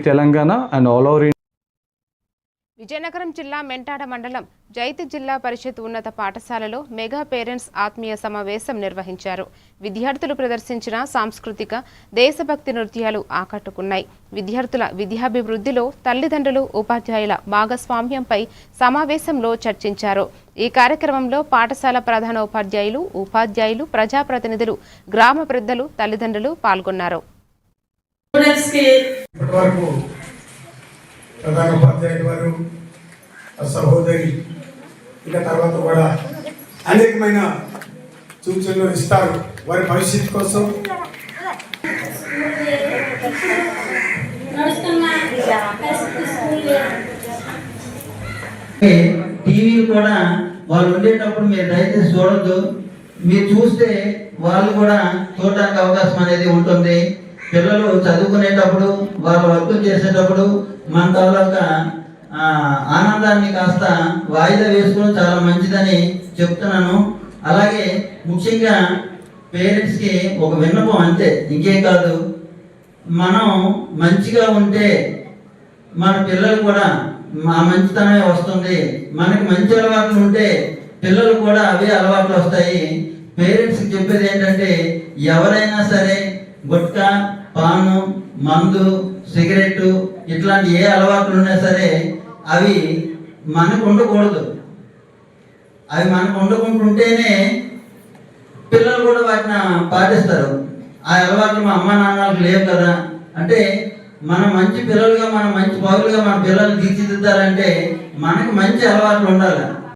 Telangana and all over Vizianagaram జిల్లా మెంటాడ మండలం జైతి జిల్లా పరిషత్ ఉన్నత పాఠశాలలో మెగా పేరెంట్స్ ఆత్మీయ సమావేశం నిర్వహించారు. విద్యార్థులు ప్రదర్శించిన సాంస్కృతిక దేశభక్తి నృత్యాలు ఆకట్టుకున్నాయి. విద్యార్థుల విద్యాభివృద్ధిలో తల్లిదండ్రులు ఉపాధ్యాయుల భాగస్వామ్యంపై సమావేశంలో చర్చించారు. ఈ కార్యక్రమంలో పాఠశాల ప్రధానోపాధ్యాయులు, ఉపాధ్యాయులు, ప్రజాప్రతినిధులు, గ్రామ పెద్దలు, తల్లిదండ్రులు పాల్గొన్నారు. ప్రధాన ఉపాధ్యాయులు వారు, సహోదరి ఇంకా తర్వాత కూడా అనేకమైన సూచనలు ఇస్తారు వారి భవిష్యత్తు కోసం. టీవీలు కూడా వాళ్ళు ఉండేటప్పుడు మీరు దయచేసి చూడొద్దు. మీరు చూస్తే వాళ్ళు కూడా చూడడానికి అవకాశం అనేది ఉంటుంది. పిల్లలు చదువుకునేటప్పుడు వాళ్ళు వర్క్ చేసేటప్పుడు మన తాలూకా ఆనందాన్ని కాస్త వాయిదా వేసుకోవడం చాలా మంచిదని చెప్తున్నాను. అలాగే ముఖ్యంగా పేరెంట్స్కి ఒక విన్నపం, అంతే, ఇంకేం కాదు. మనం మంచిగా ఉంటే మన పిల్లలు కూడా మా మంచితనమే వస్తుంది. మనకి మంచి అలవాట్లు ఉంటే పిల్లలు కూడా అవే అలవాట్లు వస్తాయి. పేరెంట్స్కి చెప్పేది ఏంటంటే, ఎవరైనా సరే గుట్కా, పాను, మందు, సిగరెట్ ఇట్లాంటి ఏ అలవాట్లు ఉన్నా సరే అవి మనకు ఉండకూడదు. అవి మనకు ఉండకుంటుంటేనే పిల్లలు కూడా వాటిని పాటిస్తారు. ఆ అలవాట్లు మా అమ్మ నాన్నలకు లేవు కదా. అంటే మనం మంచి పిల్లలుగా, మనం మంచి పౌరులుగా మన పిల్లల్ని తీర్చిదిద్దాలంటే మనకు మంచి అలవాట్లు ఉండాలి.